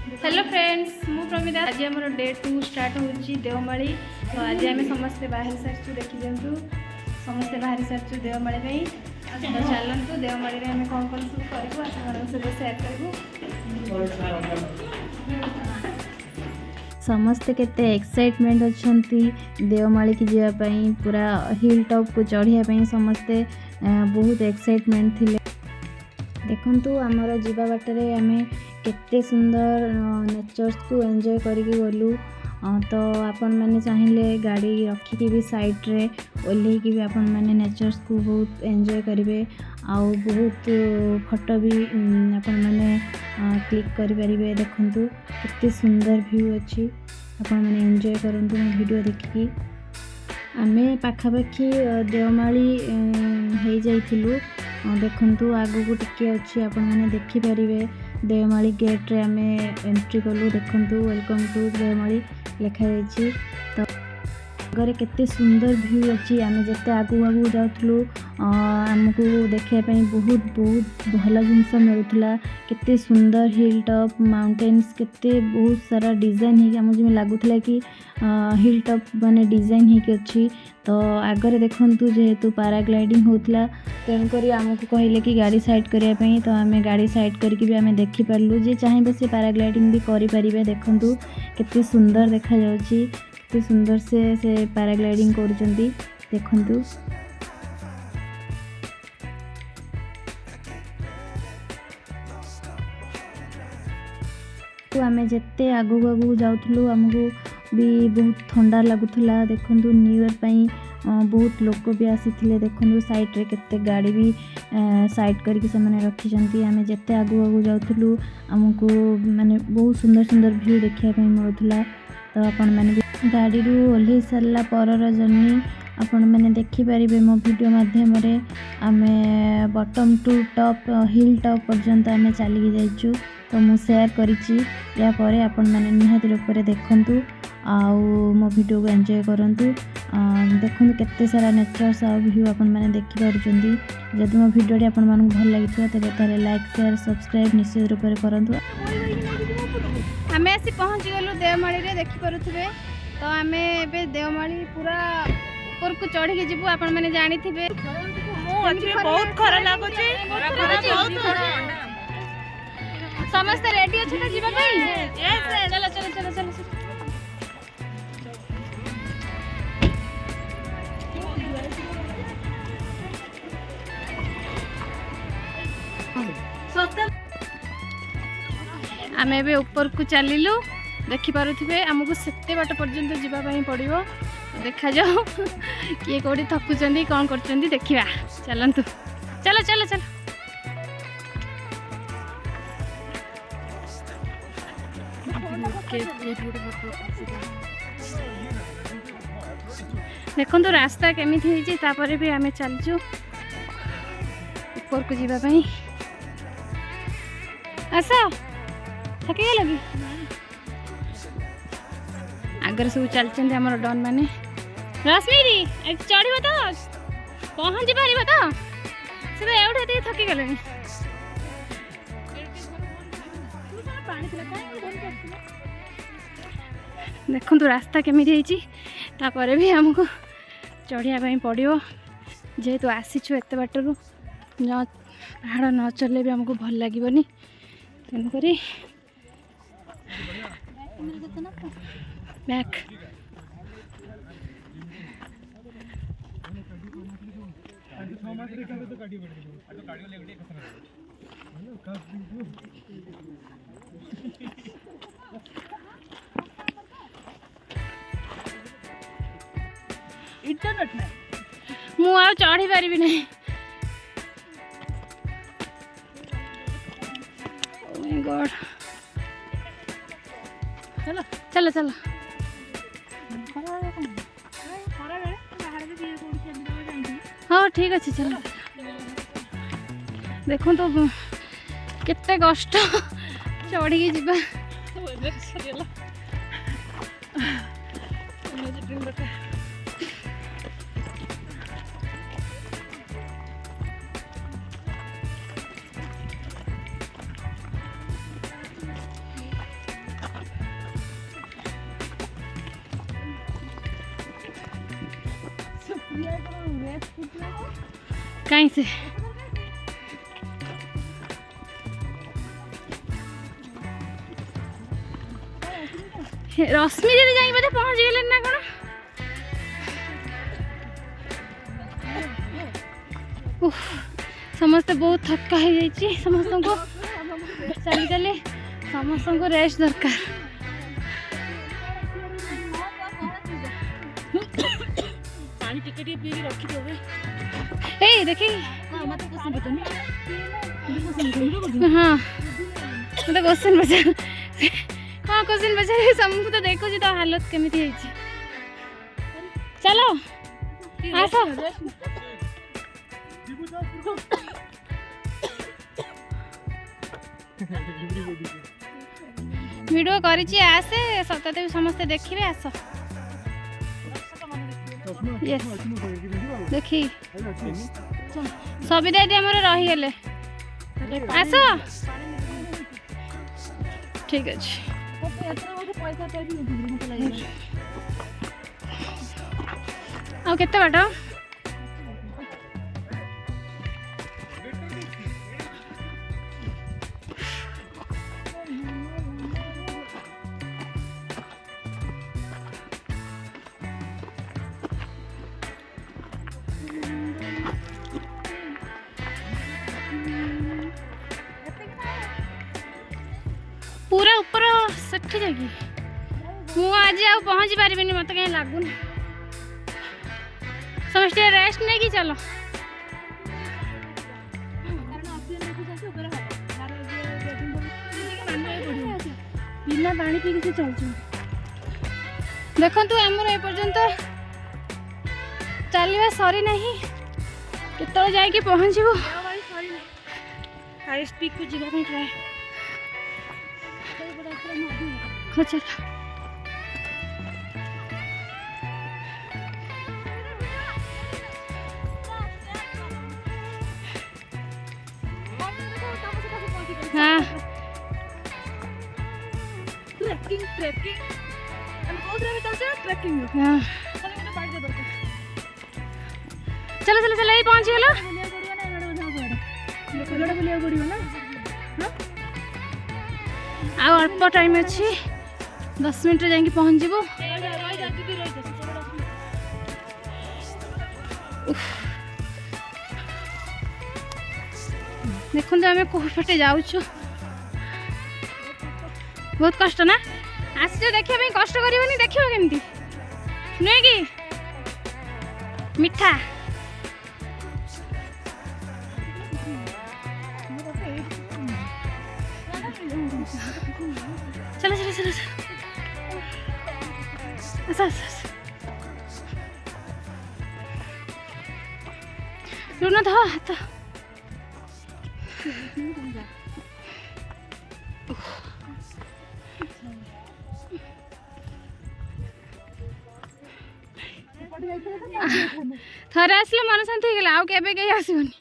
Hello friends मु प्रमिता आज आम डे 2 स्टार्ट हो देवमाली। तो आज आम समस्ते बाहर सारी देखी दिंतु समस्ते बाहर सारी देवमाली तो चलतु देवमाली आम कौन कौन सब करूँ आप सहित सेयार करूँ। समस्ते केते एक्साइटमेंट अच्छी देवमाली की जावाई पूरा हिल टॉप को चढ़िया समस्ते बहुत एक्साइटमेंट थिले। देखंतु आमर जीवा बाटे आम केते सुंदर नेचर्स को एंजॉय करके गलु। तो आपण मैंने चाहिए गाड़ी रखिकी भी साइड रे ओल्लैकी भी आपण मैंने नेचर्स को बहुत एंजॉय करेंगे आउ बहुत फोटो भी आपण मैंने क्लिक करें। देखंतु केते सुंदर व्यू अच्छी आपण मैंने एंजॉय करंतु मो वीडियो देखिकी। आमे पाखापाखि देवमाली हो जाइथिलु। देखंतु आगु को टिके अच्छी आपण मैंने देखि परिबे देवमाली गेट रे आमे एंट्री कलु। देखंतु वेलकम टू देवमाली लिखा जाइछि। तो आगे केते सुंदर व्यू अच्छी आमे जते आगु आगु जाउथलु आमको देखिया पई बहुत बहुत भल जिनस मिलुथला। केते सुंदर हिल टॉप माउंटेन्स केते बहुत सारा डिजाइन है आमको जे लागुथला कि हिल टॉप माने डिजाइन है अच्छी। तो आगे देखंतु जेहेतु पैराग्लाइडिंग होतला तेणुक आमको कहले कि गाड़ी साइड करने तो आम गाड़ी साइड करके भी आम देखी पार्लु जे चाहिए से पैराग्लाइडिंग भी करें। देखंतु केते सुंदर देखा जाउची केते सुंदर से पैराग्लाइडिंग करुचंती देखंतु। तो आम जिते आगू आगू जाऊँ आमको भी बहुत ठंडा लगुला। देखंतु न्यू ईयर पई बहुत लोक भी आसी देखंतु साइड रे केते गाड़ी भी साइड करके से माने रखिछंती। आमे जते आगू आगू जाउथलु हमको माने बहुत सुंदर सुंदर व्यू देखिया पई मिलुथला। तो आपण माने भी गाड़ी रू ओल्हे सरला परर जर्नी आपण मैंने देखि परिबे मो वीडियो माध्यम रे आमे bottom to top hill top पर्यंत आमे चली जाइछु। तो मु शेयर करिछि या परे आपण मैंने निहाती रूप से देखंतु आउ मो वीडियो को एंजॉय करंतु। देखंतु केते सारा नेचर्स आ व्यू आपण मैंने देखि पारुचंती। जदि मो वीडियो आपण मानक भल लागिथो तबे तारे लाइक शेयर सब्सक्राइब निश्चित रूप से करंतु। आमे आसी पहुंच गेलु देवमाली रे देखि पारुथबे। तो आमे एबे देवमाली पूरा ऊपर को चढ़ी के जीवु आपण माने जानि थिबे बहुत खरा लागुची समस्त रेडी अछि ना जीवा भाई। चलो चलो चलो चलो आम ए ऊपर को चलिलु देखि पारुथिबे हमको सेते बाट पर्यंत जीवा पई पड़िबो। देखा जाओ किए कोडी थकुचंदी कोन करचंदी देखिबा चलंतु चलो चलो चलो। देखो तो रास्ता केमिति होइछि तापरे भी आमे चलजु ऊपर को जीवा पई। आसा थके गेल कि आगर सब चलचंदी हमर डन माने रश्मि चढ़िबो तो पहुंची पारिबो तो से तो एउठे ते थकी गेलनी। देखो तो रास्ता केमिति होइछि तापरे भी हमको चढ़िया पई पड़ियो जेहेतु आसीछु एते बाटरू न पहाड़ न चले भी हमको भल लागिबनी तेणुक बैक इंटरनेट ना मु आ चढ़ी पारिबी नहीं। ओ माय गॉड चलो चलो चलो हाँ ठीक अच्छे चलो। देखो तो केते कष्ट चढ़ी के जीवा कहीं से रश्मि दीदी जाई बोधे पहुंच गए ना कौन समस्ते बहुत थका हो जाइए समस्त को चली चली समस्त को रेस्ट दरकार ए देखी हाँ मत क्वेश्चन पचार हाँ क्वेश्चन पचार समूह तो देखो तो हालत केमिति है चलो आस वीडियो करिछि आसे सतते समस्त देखिबे आस यस देखी सुविधा यदि हमर रही गले आस ठीक अछि आ केते बाट पूरा ऊपर सेठी जागी मु आज आ पहुंची पारिबिनी मत कहीं लागुन समझते रेस्ट नहीं की चलो बिना पानी पी के चल देखु आमर एपर्यंत चलवा सरी नहीं केत जाकि पहुँचबू हाईएस्ट पीक को जीवाई ट्राए अच्छा हाँ ट्रैकिंग ट्रैकिंग हम कोथरे में चलते हैं ट्रैकिंग हां चलो चलो चलो ये पहुंच गेलो बुलिया पड़ियो ना हां आ अल्प टाइम अच्छी 10 मिनट जाके पहुंच जीवो देखो आम कौटे जाऊँ बहुत कष्ट ना आस देखा कष्ट कर देख केमती नुहे कि मिठा चलो चलो चलो लुना था हाथ थरे आसले मन शांति हो गला आउ केबे के आसीबनी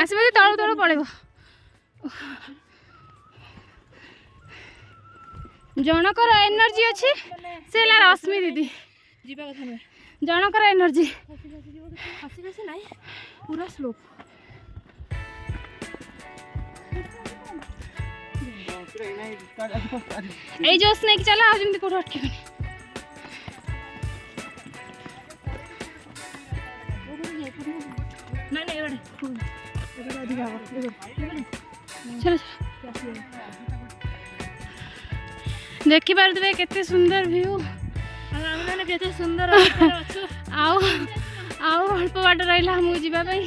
आसीबे तळु तळु पळेबो जनकर एनर्जी अच्छी से रश्मि दीदी जीवा कथा न जनकर एनर्जी हसी नहीं पूरा स्लोप ए जोश नहीं कि चला जमी कौट अटकेबनी चलो देखी पारे केते सुंदर व्यू केते सुंदर आउ अल्प बाट रहा हमको जावाई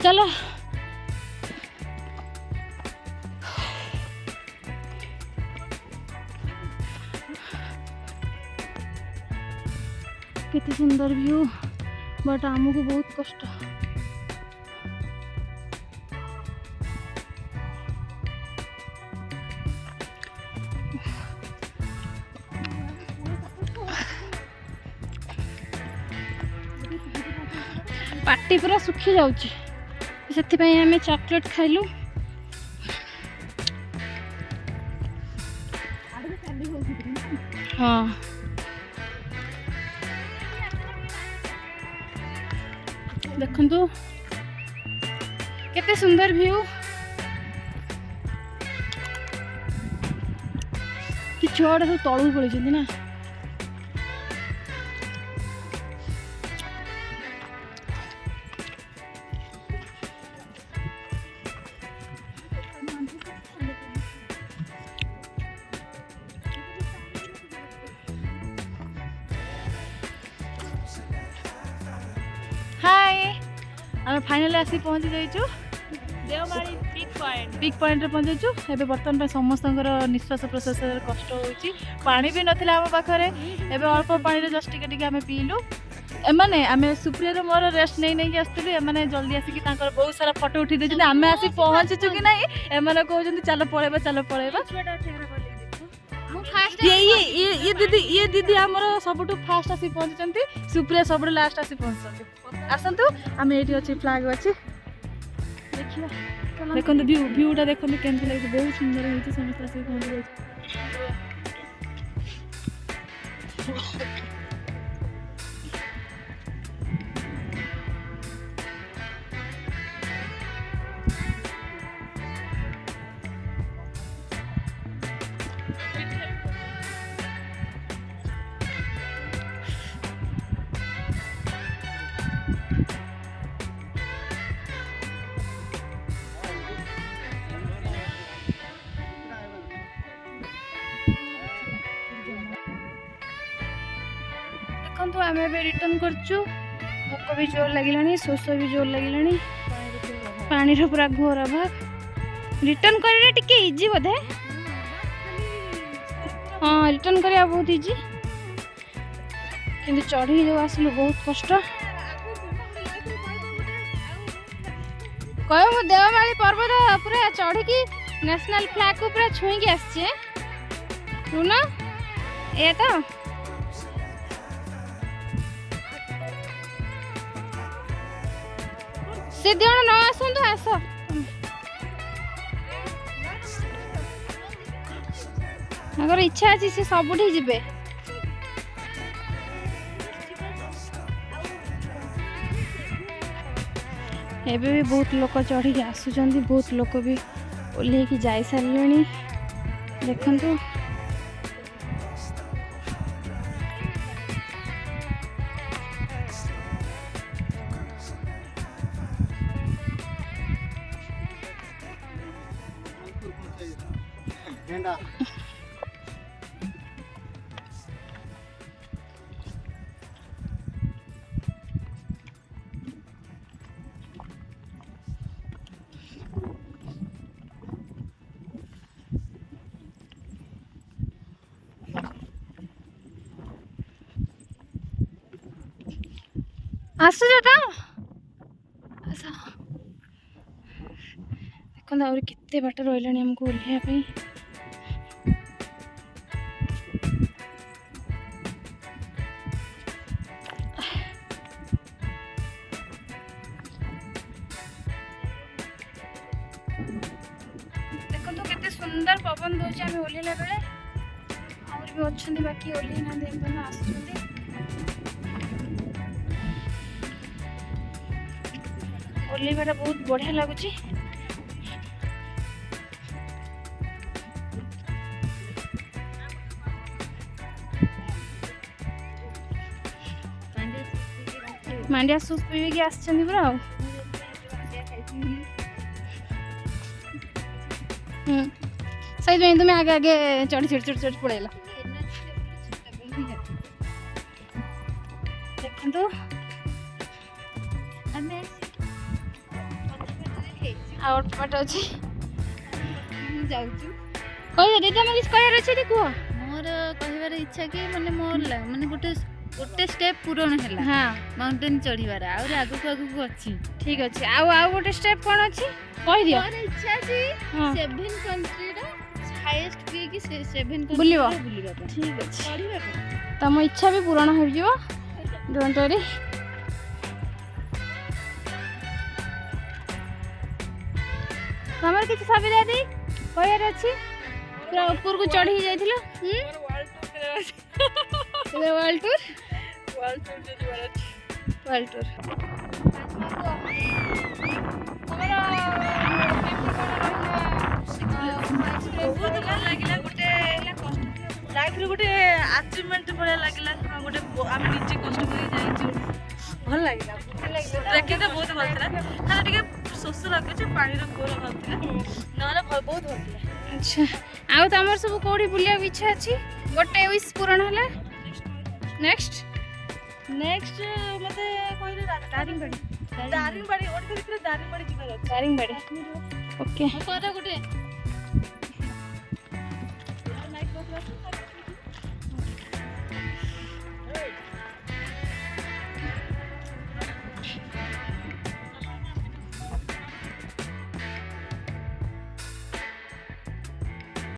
चलो केते सुंदर व्यू बट आमको बहुत कष्ट पार्टी पूरा सुखी जाउची से आम चॉकलेट खाइलु हाँ देखंतु केते सुंदर व्यू कि छुआड़ा सब तलू पड़े ना हाय आम फाइनाली आसी पहुँची जाइछु देवमाली पिक पॉइंट रे पहुँची जाइछु एबे बर्तमान समस्त निश्वास प्रश्वास कष्ट होची पानी भी नथिला हम पाखरे एबे अल्प पानी रे जस्ट टिके आमे पीलु एमाने आमे सुप्रिया रो मोर रेस्ट नहीं आसतलु एमाने जल्दी आसी तांकर बहुत सारा फोटो उठी देछन आमे आसी पहुँचीछु कि नहीं एमाने कहउछन चलो पळेबा ये दीदी आमर सबुठु फास्ट आसी पहुँचती सुप्रिया सब लास्ट आसी पहुँचती आसतु आम ये अच्छी फ्लैग अच्छी देखिए देखो भ्यूटा देखो केमती लगे बहुत सुंदर होती समस्त आसी पहुँच देखो आम रिटर्न करचु भोक भी जोर लगे शोष भी जोर लगे पानी पूरा घोर अभाव रिटर्न कर टिके इजी बोधे हाँ रिटर्न करा बहुत इजी कि चढ़ी जो आसलु बहुत कष्ट कह मु देवमाली पर्वत पूरा चढ़ी नेशनल फ्लैग को पूरा छुईकी आसचे रुना ये तो से दिण न आसतु आस अगर इच्छा अच्छी से सबुठी जीवे एबे भी बहुत लोक चढ़ी आसुचंदी बहुत लोक भी ओल्हेकी जाई सारलेनी देखंतु आस देखो आहुरी केते बाट रही आमको ओह्लैया देखो केते सुंदर पवन दौर आम ओह्लैला बेले आहुरी भी अच्छा बाकी ओह्लै ना आसुँच ओह्लैवाटा बहुत बढ़िया लगुच मांडिया सूप पीविकी आसछन्ती पूरा सही तुम्हें आगे आगे चढ़ी चढ़ी चढ़ी चढ़ी पड़ेगा देखो और पाट अच्छी कह दीदी आम किसी कह अच्छे कह मोर कहबार इच्छा कि माने मोर माने गोटे गोटे स्टेप पूरण है हाँ माउंटेन चढ़ीबार आउर आगु आगु अच्छी ठीक अच्छे आउ गोटे स्टेप कौन अच्छी कह दियो मोर इच्छा अछि 7 कंट्री रो हाईएस्ट पी कि 7 बुलिबो बुलिबा ठीक अच्छे चढ़ीबा तम इच्छा भी पूरण हो जिवो डोंट वरी तमर किसी सुविधा दी कहर अच्छी पूरा ऊपर को चढ़ी जाइथिलो वर्ल्ड टूर वर्ल्ड टूर ବହୁତ ଭଲ ଲାଗିଲା ଗୋଟେ ଲାଇଫ୍ରେ ଗୋଟେ ଆଚିଭମେଣ୍ଟ ଭଳିଆ ଲାଗିଲା ହଁ ଗୋଟେ ଆମେ ନିଜେ କଷ୍ଟ କରି ଯାଇଛୁ ଭଲ ଲାଗିଲା ଟ୍ରେକିଂଟା ବହୁତ ଭଲ ଥିଲା ଖାଲି ଟିକେ ଶୋଷ ଲାଗୁଛି ପାଣିର ଘୋର ଅଭାବ ଥିଲା ନହେଲେ ବହୁତ ଭଲ ଥିଲା। ଆଚ୍ଛା ଆଉ ତମର ସବୁ କୋଉଠି ବୁଲିବାକୁ ଇଚ୍ଛା ଅଛି ଗୋଟେ ୱିଶ୍ ପୂରଣ ହେଲା ନେକ୍ସଟ ମତେ କହିଲେ ଦାରିଙ୍ଗବାଡ଼ି ଓଡ଼ିଶା ଭିତରେ ଦାରିଙ୍ଗବାଡ଼ି ଯିବାର ଅଛି। ଦାରିଙ୍ଗବାଡ଼ି ଓକେ ଗୋଟେ